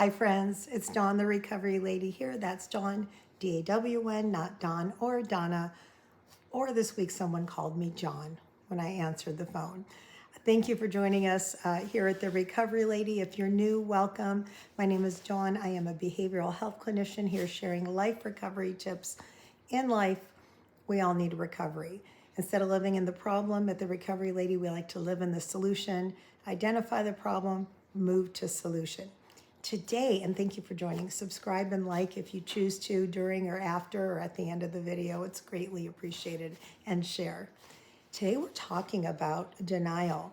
Hi friends, it's Dawn the Recovery Lady here. That's Dawn, D-A-W-N, not Dawn or Donna, or this week someone called me John when I answered the phone. Thank you for joining us here at the Recovery Lady. If you're new, welcome. My name is Dawn. I am a behavioral health clinician here sharing life recovery tips. In life, we all need recovery. Instead of living in the problem at the Recovery Lady, we like to live in the solution, identify the problem, move to solution. Today, and thank you for joining, subscribe and like if you choose to during or after or at the end of the video. It's greatly appreciated, and share. Today we're talking about denial.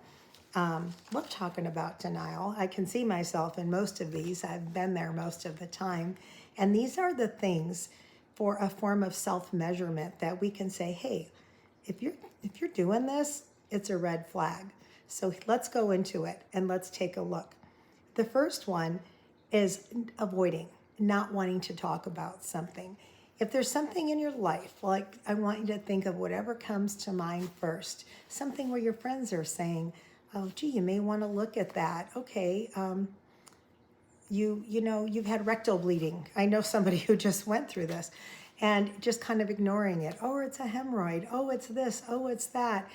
We're talking about denial. I can see myself in most of these. I've been there most of the time. And these are the things for a form of self-measurement that we can say, hey, if you're doing this, it's a red flag. So let's go into it and let's take a look. The first one is avoiding, not wanting to talk about something. If there's something in your life, like I want you to think of whatever comes to mind first. Something where your friends are saying, oh, gee, you may want to look at that. Okay, you know, you've had rectal bleeding. I know somebody who just went through this and just kind of ignoring it. Oh, it's a hemorrhoid. Oh, it's this. Oh, it's that.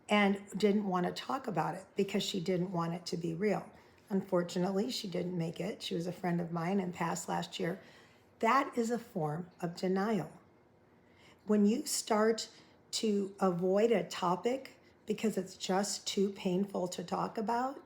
And didn't want to talk about it because she didn't want it to be real. Unfortunately, she didn't make it. She was a friend of mine and passed last year. That is a form of denial. When you start to avoid a topic because it's just too painful to talk about,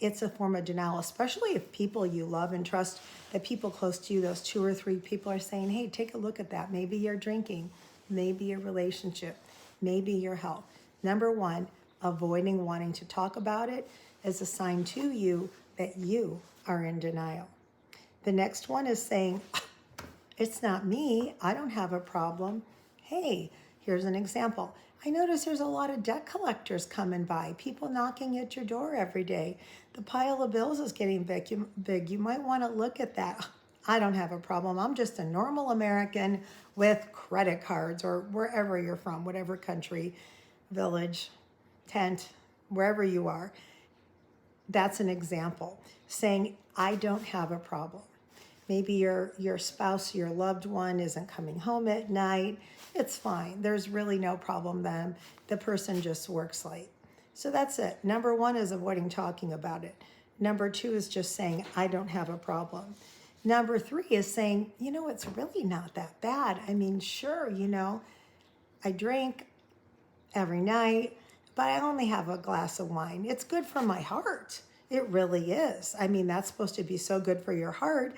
it's a form of denial, especially if people you love and trust, the people close to you, those 2 or 3 people are saying, hey, take a look at that. Maybe you're drinking, maybe your relationship, maybe your health. Number one, avoiding wanting to talk about it is a sign to you that you are in denial. The next one is saying, it's not me, I don't have a problem. Hey, here's an example. I notice there's a lot of debt collectors coming by, people knocking at your door every day. The pile of bills is getting big. You might want to look at that. I don't have a problem. I'm just a normal American with credit cards, or wherever you're from, whatever country, village, tent, wherever you are. That's an example. Saying, I don't have a problem. Maybe your spouse, your loved one isn't coming home at night. It's fine. There's really no problem then. The person just works late. So that's it. Number one is avoiding talking about it. Number 2 is just saying, I don't have a problem. Number 3 is saying, you know, it's really not that bad. I mean, sure, you know, I drink every night, but I only have a glass of wine. It's good for my heart. It really is. I mean, that's supposed to be so good for your heart.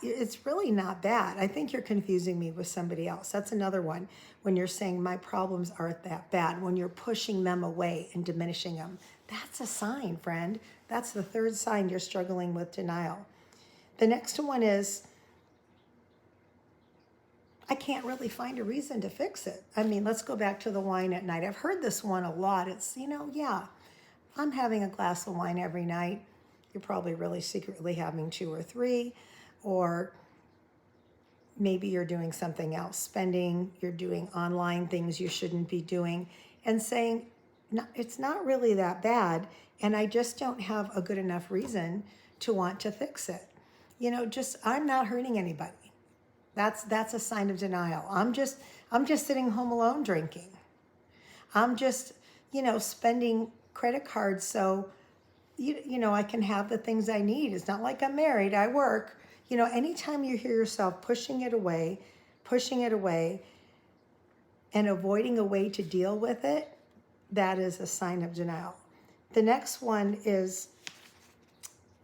It's really not bad. I think you're confusing me with somebody else. That's another one. When you're saying my problems aren't that bad, when you're pushing them away and diminishing them, that's a sign, friend. That's the 3rd sign you're struggling with denial. The next one is, I can't really find a reason to fix it. I mean, let's go back to the wine at night. I've heard this one a lot. It's, you know, yeah, I'm having a glass of wine every night. You're probably really secretly having 2 or 3, or maybe you're doing something else, spending, you're doing online things you shouldn't be doing, and saying, no, it's not really that bad, and I just don't have a good enough reason to want to fix it. You know, just, I'm not hurting anybody. That's a sign of denial. I'm just sitting home alone drinking. I'm just, you know, spending credit cards so, you know, I can have the things I need. It's not like I'm married, I work. You know, anytime you hear yourself pushing it away, and avoiding a way to deal with it, that is a sign of denial. The next one is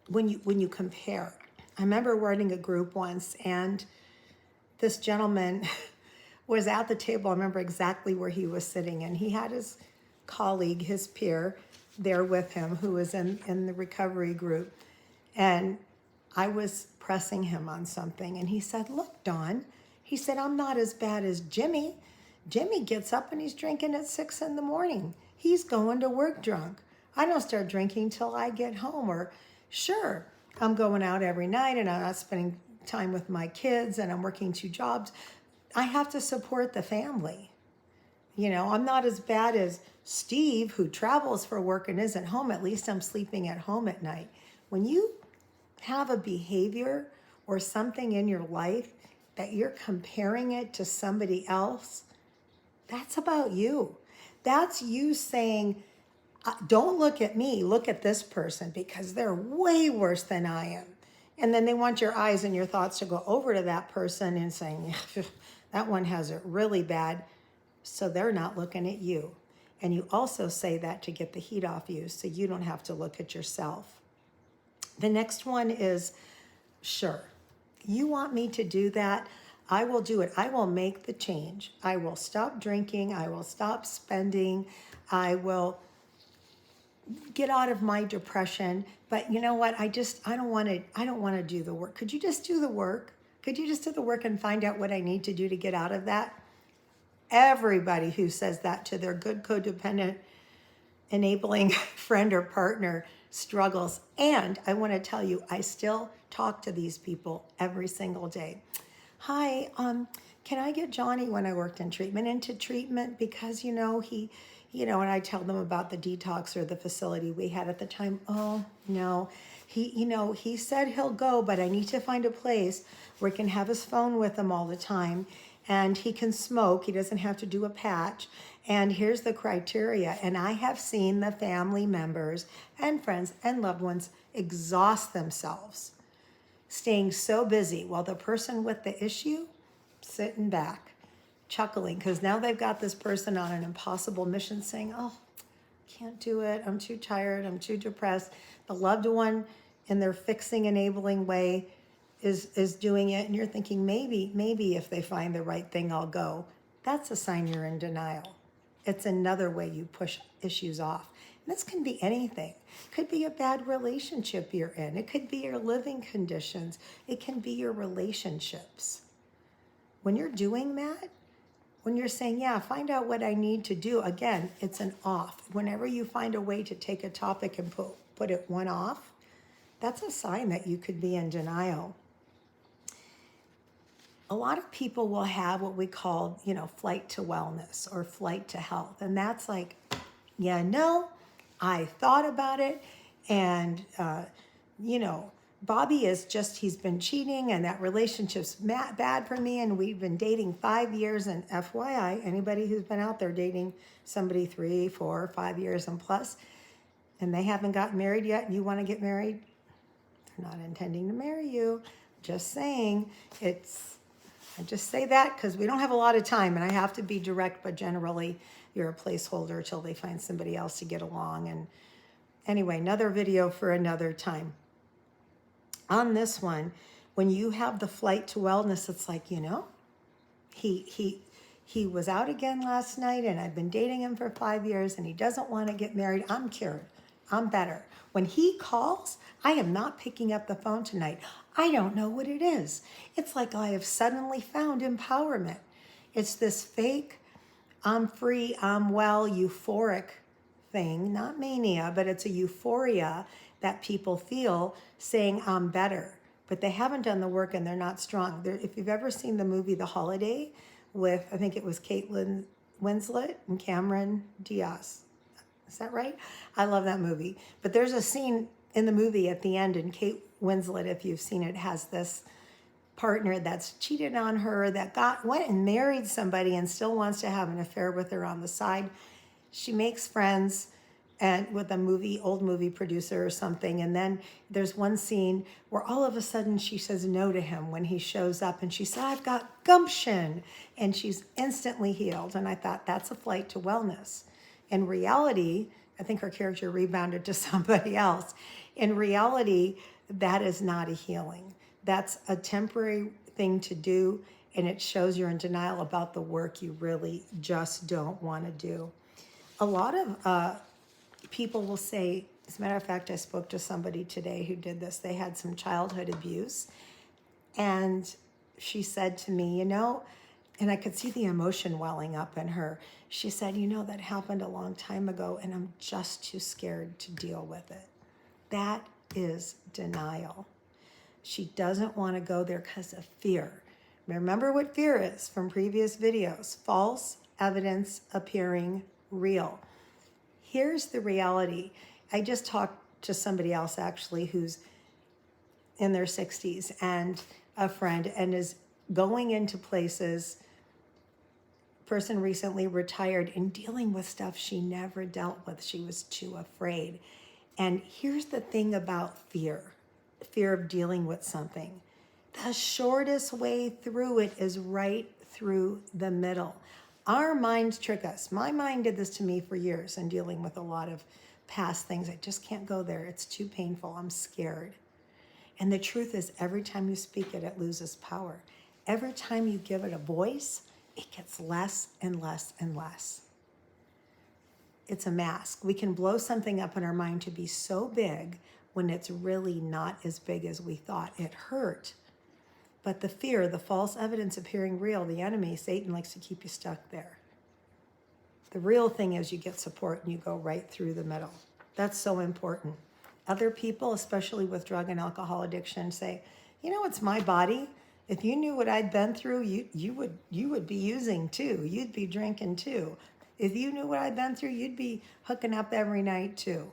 when you compare. I remember running a group once, and this gentleman was at the table. I remember exactly where he was sitting, and he had his colleague, his peer, there with him who was in the recovery group. And I was pressing him on something, and he said, look, Dawn, he said, I'm not as bad as Jimmy. Jimmy gets up and he's drinking at 6 in the morning. He's going to work drunk. I don't start drinking till I get home. Or sure, I'm going out every night and I'm not spending time with my kids and I'm working 2 jobs. I have to support the family. You know, I'm not as bad as Steve, who travels for work and isn't home. At least I'm sleeping at home at night. When you have a behavior or something in your life that you're comparing it to somebody else, that's about you. That's you saying, don't look at me, look at this person because they're way worse than I am. And then they want your eyes and your thoughts to go over to that person and saying, yeah, that one has it really bad. So they're not looking at you. And you also say that to get the heat off you so you don't have to look at yourself. The next one is, sure, you want me to do that? I will do it. I will make the change. I will stop drinking. I will stop spending. I will get out of my depression. But you know what? I don't want to do the work. Could you just do the work? Could you just do the work and find out what I need to do to get out of that? Everybody who says that to their good codependent enabling friend or partner struggles. And I want to tell you, I still talk to these people every single day. Hi, can I get Johnny, when I worked in treatment, into treatment? Because, and I tell them about the detox or the facility we had at the time. Oh, no, he said he'll go, but I need to find a place where he can have his phone with him all the time. And he can smoke. He doesn't have to do a patch. And here's the criteria. And I have seen the family members and friends and loved ones exhaust themselves, staying so busy while the person with the issue sitting back, chuckling, because now they've got this person on an impossible mission saying, oh, can't do it. I'm too tired. I'm too depressed. The loved one in their fixing, enabling way is doing it, and you're thinking, maybe if they find the right thing, I'll go. That's a sign you're in denial. It's another way you push issues off. And this can be anything. It could be a bad relationship you're in. It could be your living conditions. It can be your relationships. When you're doing that, when you're saying, yeah, find out what I need to do, again, it's an off. Whenever you find a way to take a topic and put it one off, that's a sign that you could be in denial. A lot of people will have what we call, flight to wellness or flight to health. And that's like, I thought about it. And, Bobby he's been cheating and that relationship's bad for me. And we've been dating 5 years. And FYI, anybody who's been out there dating somebody 3, 4, 5 years and plus, and they haven't gotten married yet, and you want to get married, they're not intending to marry you. Just saying, I just say that because we don't have a lot of time and I have to be direct, but generally you're a placeholder till they find somebody else to get along. And anyway, another video for another time. On this one, when you have the flight to wellness, it's like, he was out again last night and I've been dating him for 5 years and he doesn't want to get married. I'm cured. I'm better. When he calls, I am not picking up the phone tonight. I don't know what it is. It's like I have suddenly found empowerment. It's this fake, I'm free, I'm well, euphoric thing, not mania, but it's a euphoria that people feel saying I'm better. But they haven't done the work and they're not strong. If you've ever seen the movie The Holiday with, I think it was Kate Winslet and Cameron Diaz. Is that right? I love that movie. But there's a scene in the movie at the end, and Kate Winslet, if you've seen it, has this partner that's cheated on her, that went and married somebody and still wants to have an affair with her on the side. She makes friends and with a old movie producer or something. And then there's one scene where all of a sudden she says no to him when he shows up, and she said, I've got gumption. And she's instantly healed. And I thought, that's a flight to wellness. In reality, I think her character rebounded to somebody else. In reality, that is not a healing. That's a temporary thing to do, and it shows you're in denial about the work you really just don't want to do. A lot of people will say, as a matter of fact, I spoke to somebody today who did this. They had some childhood abuse, and she said to me, and I could see the emotion welling up in her. She said, that happened a long time ago, and I'm just too scared to deal with it. That is denial. She doesn't want to go there because of fear. Remember what fear is from previous videos. False evidence appearing real. Here's the reality. I just talked to somebody else actually who's in their 60s and a friend, and is going into places. Person recently retired and dealing with stuff she never dealt with. She was too afraid. And here's the thing about fear of dealing with something. The shortest way through it is right through the middle. Our minds trick us. My mind did this to me for years and dealing with a lot of past things. I just can't go there. It's too painful. I'm scared. And the truth is, every time you speak it, it loses power. Every time you give it a voice, it gets less and less and less. It's a mask. We can blow something up in our mind to be so big when it's really not as big as we thought. It hurt. But the fear, the false evidence appearing real, the enemy, Satan, likes to keep you stuck there. The real thing is you get support and you go right through the middle. That's so important. Other people, especially with drug and alcohol addiction, say, you know, it's my body. If you knew what I'd been through, you would be using too. You'd be drinking too. If you knew what I'd been through, you'd be hooking up every night too.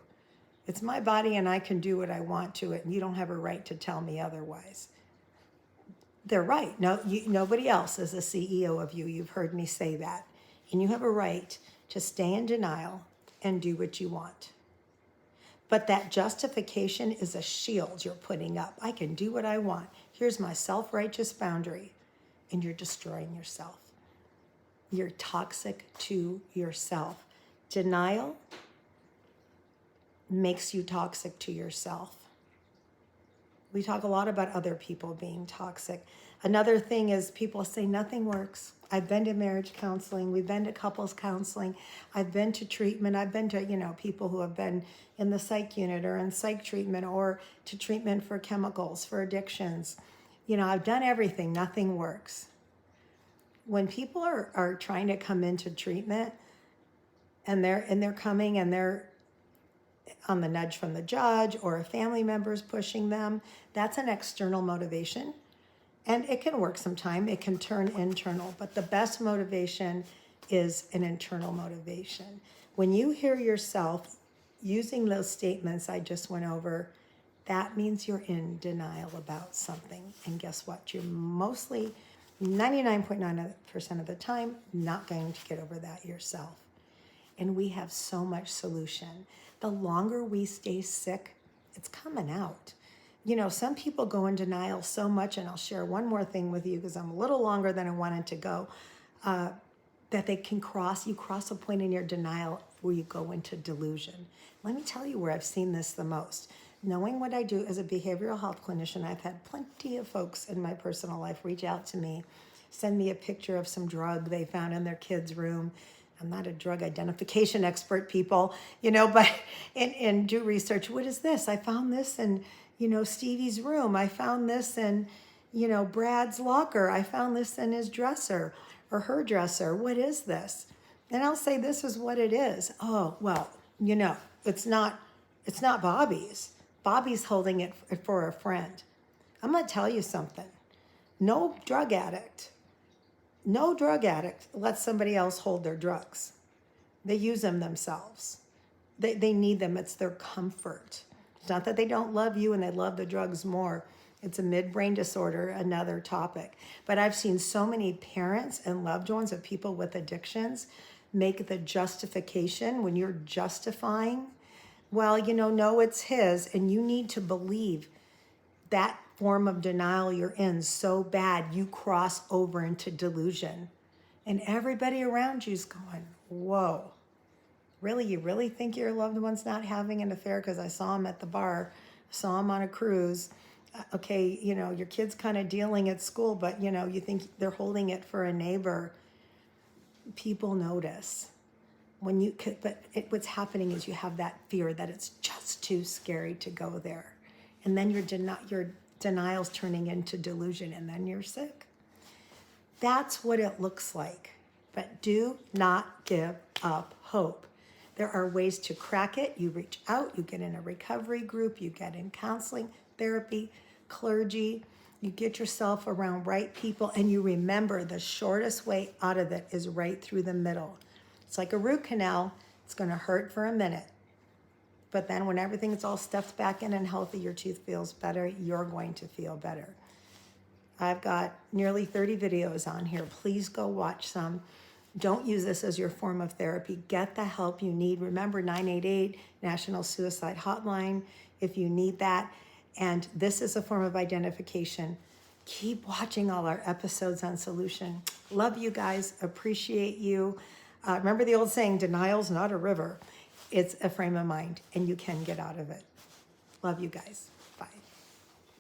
It's my body and I can do what I want to it, and you don't have a right to tell me otherwise. They're right. No, nobody else is a CEO of you. You've heard me say that. And you have a right to stay in denial and do what you want. But that justification is a shield you're putting up. I can do what I want. Here's my self-righteous boundary. And you're destroying yourself. You're toxic to yourself. Denial makes you toxic to yourself. We talk a lot about other people being toxic. Another thing is people say nothing works. I've been to marriage counseling. We've been to couples counseling. I've been to treatment. I've been to, people who have been in the psych unit or in psych treatment or to treatment for chemicals, for addictions. I've done everything. Nothing works. When people are trying to come into treatment and they're coming and they're on the nudge from the judge or a family member's pushing them, that's an external motivation. And it can work sometime. It can turn internal. But the best motivation is an internal motivation. When you hear yourself using those statements I just went over, that means you're in denial about something. And guess what? You're mostly 99.9% of the time not going to get over that yourself. And we have so much solution. The longer we stay sick, it's coming out. Some people go in denial so much, and I'll share one more thing with you because I'm a little longer than I wanted to go, that they can you cross a point in your denial where you go into delusion. Let me tell you where I've seen this the most. Knowing what I do as a behavioral health clinician, I've had plenty of folks in my personal life reach out to me, send me a picture of some drug they found in their kid's room. I'm not a drug identification expert, people, but and do research. What is this? I found this in, Stevie's room. I found this in, Brad's locker. I found this in his dresser or her dresser. What is this? And I'll say, this is what it is. Oh, well, it's not Bobby's. Bobby's holding it for a friend. I'm going to tell you something. No drug addict lets somebody else hold their drugs. They use them themselves. They need them. It's their comfort. It's not that they don't love you and they love the drugs more. It's a midbrain disorder, another topic. But I've seen so many parents and loved ones of people with addictions make the justification when you're justifying, well, no, it's his, and you need to believe that form of denial you're in so bad you cross over into delusion. And everybody around you's going, whoa, really? You really think your loved one's not having an affair? Because I saw him at the bar, saw him on a cruise. Okay, your kid's kind of dealing at school, but you think they're holding it for a neighbor. People notice. What's happening is you have that fear that it's just too scary to go there. And then your denial's turning into delusion, and then you're sick. That's what it looks like. But do not give up hope. There are ways to crack it. You reach out, you get in a recovery group, you get in counseling, therapy, clergy, you get yourself around right people, and you remember the shortest way out of it is right through the middle. It's like a root canal. It's going to hurt for a minute, But then when everything's all stuffed back in and healthy, your tooth feels better, you're going to feel better. I've got nearly 30 videos on here. Please go watch some. Don't use this as your form of therapy. Get the help you need. Remember 988 National Suicide Hotline if you need that. And this is a form of identification. Keep watching all our episodes on Solution. Love you guys. Appreciate you. Remember the old saying, denial's not a river. It's a frame of mind, and you can get out of it. Love you guys.